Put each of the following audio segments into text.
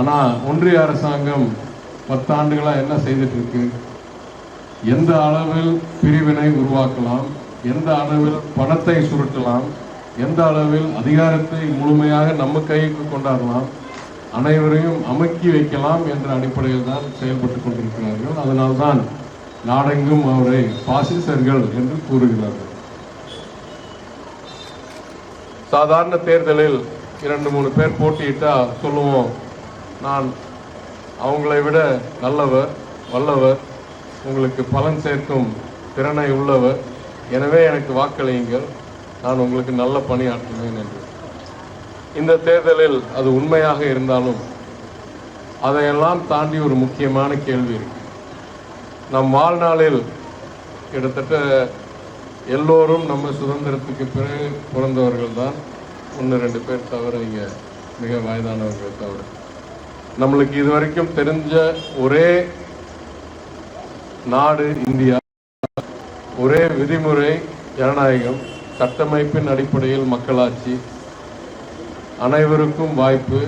ஆனால் ஒன்றிய அரசாங்கம் 10 ஆண்டுகளாக என்ன செய்துட்டு இருக்கு? எந்த அளவில் பிரிவினை உருவாக்கலாம், எந்த அளவில் பணத்தை சுருட்டலாம், எந்த அளவில் அதிகாரத்தை முழுமையாக நம்ம கைக்கு கொண்டாடலாம், அனைவரையும் அமுக்கி வைக்கலாம் என்ற அடிப்படையில் தான் செயல்பட்டு கொண்டிருக்கிறார்கள். அதனால்தான் நாடெங்கும் அவரை பாசிசர்கள் என்று கூறுகிறார்கள். சாதாரண தேர்தலில் 2-3 பேர் போட்டியிட்டா சொல்லுவோம், நான் அவங்களை விட நல்லவர், வல்லவர், உங்களுக்கு பலன் சேர்க்கும் திறனை உள்ளவர், எனவே எனக்கு வாக்களியுங்கள், நான் உங்களுக்கு நல்ல பணியாற்றுவேன் என்று. இந்த தேர்தலில் அது உண்மையாக இருந்தாலும் அதையெல்லாம் தாண்டி ஒரு முக்கியமான கேள்வி இருக்கு. நம் வாழ்நாளில் கிட்டத்தட்ட எல்லோரும் நம்ம சுதந்திரத்துக்கு பிறகு பிறந்தவர்கள் தான், 1-2 பேர் தவிர, இங்கே மிக வயதானவர்கள் தவிர. நம்மளுக்கு இதுவரைக்கும் தெரிஞ்ச ஒரே நாடு இந்தியா, ஒரே விதிமுறை ஜனநாயகம், சட்டமைப்பின் அடிப்படையில் மக்களாட்சி, அனைவருக்கும் வாய்ப்பு,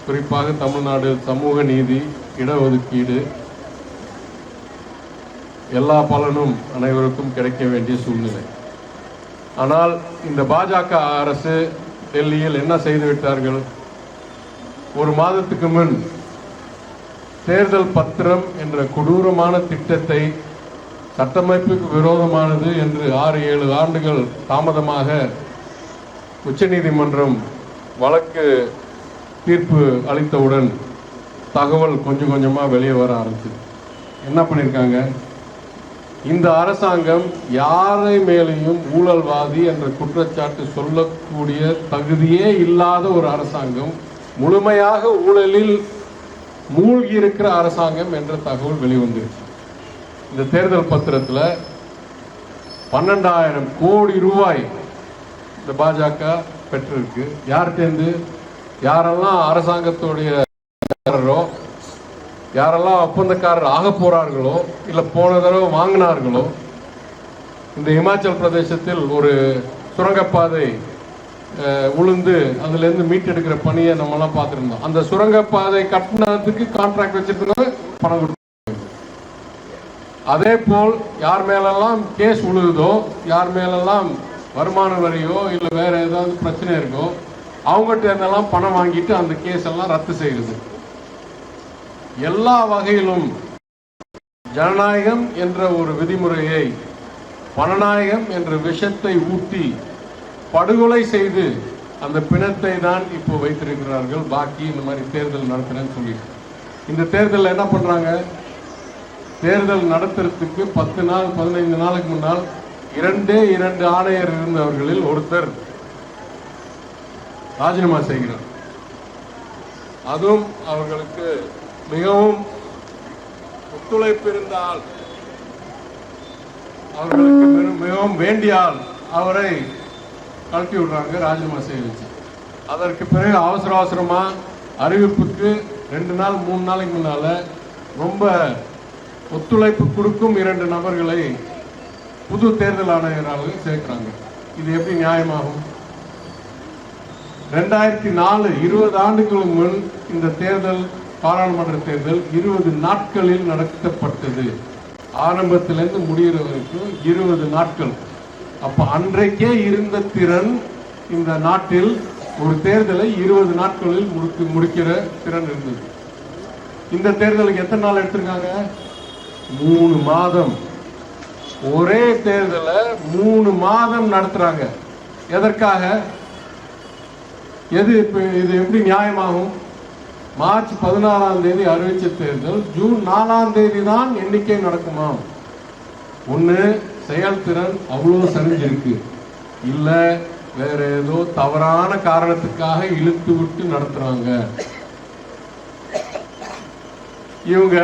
குறிப்பாக தமிழ்நாடு சமூக நீதி, இடஒதுக்கீடு, எல்லா பலனும் அனைவருக்கும் கிடைக்க வேண்டிய சூழ்நிலை. ஆனால் இந்த பாஜக அரசு டெல்லியில் என்ன செய்து விட்டார்கள்? ஒரு மாதத்துக்கு முன் தேர்தல் பத்திரம் என்ற கொடூரமான திட்டத்தை, சட்டமைப்புக்கு விரோதமானது என்று 6-7 ஆண்டுகள் தாமதமாக உச்சநீதிமன்றம் வழக்கு தீர்ப்பு அளித்தவுடன் தகவல் கொஞ்சம் கொஞ்சமாக வெளியே வர ஆரம்பிச்சது. என்ன பண்ணியிருக்காங்க? இந்த அரசாங்கம் யாரை மேலேயும் ஊழல்வாதி என்ற குற்றச்சாட்டு சொல்லக்கூடிய தகுதியே இல்லாத ஒரு அரசாங்கம், முழுமையாக ஊழலில் மூழ்கி இருக்கிற அரசாங்கம் என்ற தகவல் வெளிவந்துருச்சு. இந்த தேர்தல் பத்திரத்தில் 12,000 கோடி ரூபாய் இந்த பாஜக பெற்றிருக்கு. யார்கிட்டேருந்து? யாரெல்லாம் அரசாங்கத்துடைய யாரெல்லாம் ஒப்பந்தக்காரர் ஆக போறார்களோ, இல்லை போன தடவை வாங்கினார்களோ. இந்த இமாச்சல் பிரதேசத்தில் ஒரு சுரங்கப்பாதை உளுந்து அதுலேருந்து மீட்டெடுக்கிற பணியை நம்மலாம் பார்த்துருந்தோம். அந்த சுரங்கப்பாதை கட்டினதுக்கு கான்ட்ராக்ட் வச்சிருந்தவங்க பணம் கொடுத்து, அதே போல் யார் மேலெல்லாம் கேஸ் உழுகுதோ, யார் மேலெல்லாம் வருமான வரியோ இல்லை வேற ஏதாவது பிரச்சனை இருக்கோ, அவங்ககிட்ட இருந்தெல்லாம் பணம் வாங்கிட்டு அந்த கேஸ் எல்லாம் ரத்து செய்யுது. எல்லா வகையிலும் ஜனநாயகம் என்ற ஒரு விதிமுறையை பணநாயகம் என்ற விஷத்தை ஊட்டி படுகொலை செய்து அந்த பிணத்தை தான் இப்போ வைத்திருக்கிறார்கள். பாக்கி இந்த மாதிரி தேர்தல் நடத்துறேன்னு சொல்லிட்டு இந்த தேர்தல் என்ன பண்றாங்க? தேர்தல் நடத்துறதுக்கு 10 நாள் 15 நாளுக்கு முன்னால் 2 ஆணையர் இருந்தவர்களில் ஒருத்தர் ராஜினாமா செய்கிறார். அதுவும் அவர்களுக்கு மிகவும் ஒத்துழைப்பு இருந்தால், அவர்களுக்கு மிகவும் வேண்டியால் அவரை கழட்டி விடுறாங்க, ராஜினாமா செய்ய வச்சு. அதற்கு பிறகு அவசரமா அறிவிப்புக்கு 2 நாள் 3 நாளைக்கு முன்னால ரொம்ப ஒத்துழைப்பு கொடுக்கும் 2 நபர்களை புது தேர்தல் ஆணையராக சேர்க்கிறாங்க. இது எப்படி நியாயமாகும்? 2004 20 ஆண்டுகளுக்கு முன் இந்த தேர்தல், பாராளுமன்ற தேர்தல் 20 நாட்களில் நடத்தப்பட்டது. ஆரம்பத்திலிருந்து முடிகிற வரைக்கும் 20 நாட்கள். அப்ப அன்றைக்கே இருந்த திறன் இந்த நாட்டில் ஒரு தேர்தலை 20 நாட்களில் முடிக்கிற திறன் இருந்தது. இந்த தேர்தலுக்கு எத்தனை நாள் எடுத்திருக்காங்க? 3 மாதம். ஒரே தேர்தலை 3 மாதம் நடத்துறாங்க. எதற்காக? இது எப்படி நியாயமாகும்? மார்ச் 16ஆம் தேதி அறிவிச்ச தேர்தல் ஜூன் 4ஆம் தேதி தான் எண்ணிக்கை நடக்குமா? ஒன்று செயல்திறன் அவ்வளோ சரிஞ்சிருக்கு, இல்லை வேற ஏதோ தவறான காரணத்துக்காக இழுத்து விட்டு நடத்துறாங்க. இவங்க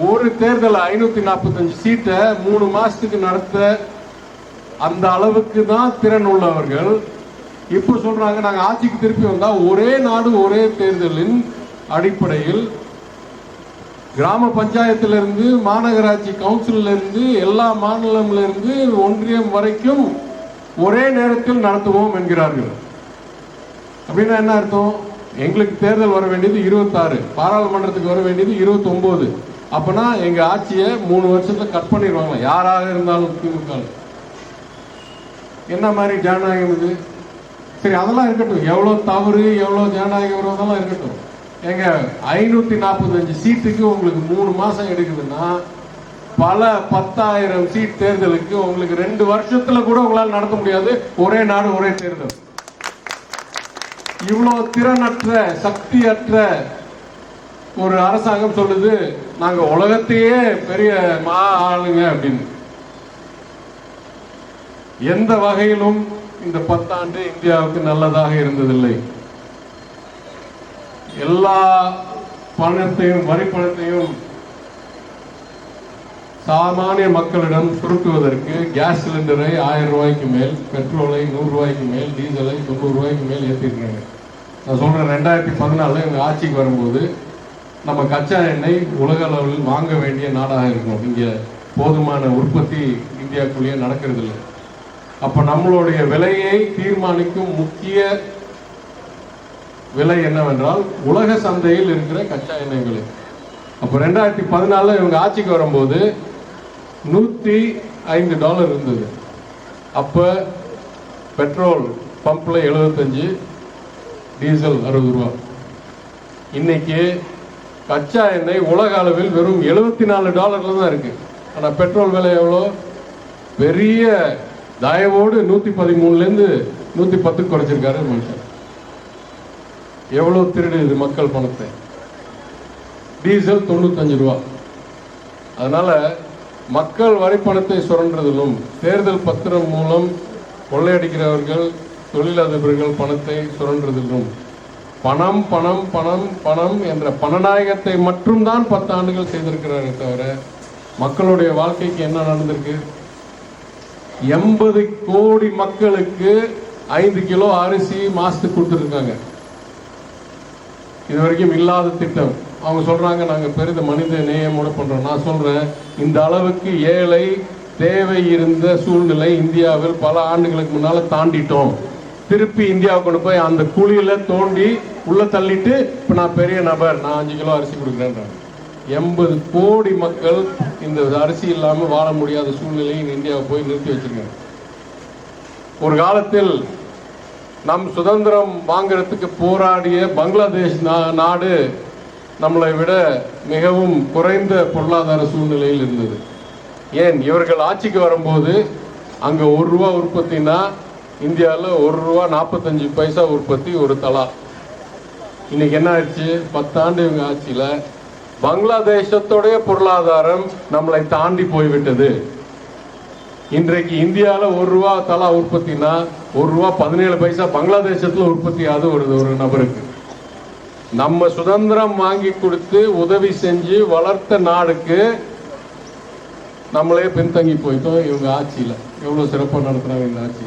ஒரு தேர்தல் 545 சீட்டை 3 மாசத்துக்கு நடத்த அந்த அளவுக்கு தான் திறன் உள்ளவர்கள். இப்ப சொல்றாங்க நாங்க ஆட்சிக்கு திருப்பி வந்தா ஒரே நாடு ஒரே தேர்தலின் அடிப்படையில் கிராம பஞ்சாயத்திலிருந்து மாநகராட்சி கவுன்சில இருந்து எல்லா மாநிலம்ல இருந்து ஒன்றியம் வரைக்கும் ஒரே நேரத்தில் நடத்துவோம் என்கிறார்கள். அப்படின்னா என்ன அர்த்தம்? எங்களுக்கு தேர்தல் வர வேண்டியது 26, பாராளுமன்றத்துக்கு வர வேண்டியது 29. அப்பனா எங்க ஆட்சியை 3 வருஷத்துல கட் பண்ணிடுவாங்க யாராக இருந்தாலும். திமுக என்ன மாதிரி ஜனநாயகம் இது? சரி, அதெல்லாம் இருக்கட்டும். எவ்வளவு தவறு, எவ்வளவு ஜனநாயக விரோதம்லாம் இருக்கட்டும். எங்க 545 சீட்டுக்கு உங்களுக்கு 3 மாசம் எடுக்குதுன்னா பல 10,000 சீட் தேர்தலுக்கு உங்களுக்கு 2 வருஷத்துல கூட உங்களால் நடத்த முடியாது. ஒரே நாடு ஒரே தேர்தல். இவ்வளவு திறனற்ற, சக்தியற்ற ஒரு அரசாங்கம் சொல்லுது நாங்க உலகத்தையே பெரிய ஆளுங்க அப்படின்னு. எந்த வகையிலும் இந்த 10 ஆண்டு இந்தியாவுக்கு நல்லதாக இருந்ததில்லை. எல்லா பணத்தையும், வரி பணத்தையும் சாமானிய மக்களிடம் சுருட்டுவதற்கு கேஸ் சிலிண்டரை 1000 ரூபாய்க்கு மேல், பெட்ரோலை 100 ரூபாய்க்கு மேல், டீசலை 90 ரூபாய்க்கு மேல் ஏற்றிருக்காங்க. நான் சொல்றேன், 2014 எங்க ஆட்சிக்கு வரும்போது நம்ம கச்சா எண்ணெய் உலக அளவில் வாங்க வேண்டிய நாடாக இருக்கும். இங்க போதுமான உற்பத்தி இந்தியாக்குள்ளேயே நடக்கிறது இல்லை. அப்ப நம்மளுடைய விலையை தீர்மானிக்கும் முக்கிய விலை என்னவென்றால் உலக சந்தையில் இருக்கிற கச்சா எண்ணெய் விலை. அப்ப 2014 இவங்க ஆட்சிக்கு வரும்போது $105 இருந்தது. அப்ப பெட்ரோல் பம்ப்ல 75, டீசல் 60 ரூபா. இன்னைக்கு கச்சா எண்ணெய் உலக அளவில் வெறும் $74 தான் இருக்கு. ஆனா பெட்ரோல் விலை எவ்வளோ? பெரிய தயவோடு 113 இருந்து 110 குறைச்சிருக்காரு மனுஷன். எவ்வளவு திருடு இது மக்கள் பணத்தை. டீசல் 95 ரூபா. அதனால மக்கள் வரி பணத்தை சுரண்டுறதிலும், தேர்தல் பத்திரம் மூலம் கொள்ளையடிக்கிறவர்கள், தொழிலதிபர்கள் பணத்தை சுரண்டுறதிலும், பணம் பணம் பணம் பணம் என்ற பணநாயகத்தை மட்டும்தான் 10 ஆண்டுகள் செய்திருக்கிறாரே தவிர மக்களுடைய வாழ்க்கைக்கு என்ன நடந்திருக்கு? 80 கோடி மக்களுக்கு 5 கிலோ அரிசி மாசத்துக்கு கொடுத்துருக்காங்க. இது வரைக்கும் இல்லாத திட்டம். அவங்க சொல்றாங்க நாங்க பெரித மனித நேயமோட பண்றோம். நான் சொல்றேன், இந்த அளவுக்கு ஏழை தேவை இருந்த சூழ்நிலை இந்தியாவில் பல ஆண்டுகளுக்கு முன்னால தாண்டிட்டோம். திருப்பி இந்தியாவை கொண்டு போய் அந்த குழியில தோண்டி உள்ள தள்ளிட்டு இப்ப நான் பெரிய நபர், நான் 5 கிலோ அரிசி கொடுக்குறேன். 80 கோடி மக்கள் இந்த அரிசி இல்லாம வாழ முடியாத சூழ்நிலையை இந்தியாவை போய் நிறுத்தி வச்சிருக்காங்க. ஒரு காலத்தில் நம் சுதந்திரம் வாங்குறதுக்கு போராடிய பங்களாதேஷ் நாடு நம்மளை விட மிகவும் குறைந்த பொருளாதார சூழ்நிலையில் இருந்தது. ஏன்? இவர்கள் ஆட்சிக்கு வரும்போது அங்க 1 ரூபா உற்பத்தினா இந்தியாவில் 1 ரூபா 45 பைசா உற்பத்தி ஒரு தலா. இன்னைக்கு என்ன ஆயிடுச்சு? 10 ஆண்டு இவங்க ஆட்சியில பங்களாதேசத்துடைய பொருளாதாரம் நம்மளை தாண்டி போய்விட்டது. இன்றைக்கு இந்தியாவில் 1 ரூபா தலா உற்பத்தினா 1 ரூபா 17 பைசா பங்களாதேசத்துல உற்பத்தி ஆகுது ஒரு நபருக்கு. நம்ம சுதந்திரம் வாங்கி கொடுத்து உதவி செஞ்சு வளர்த்த நாடுக்கு நம்மளே பின்தங்கி போயிட்டோம். இவங்க ஆட்சியில எவ்வளவு சிறப்பாக நடத்துறாங்க இந்த ஆட்சி.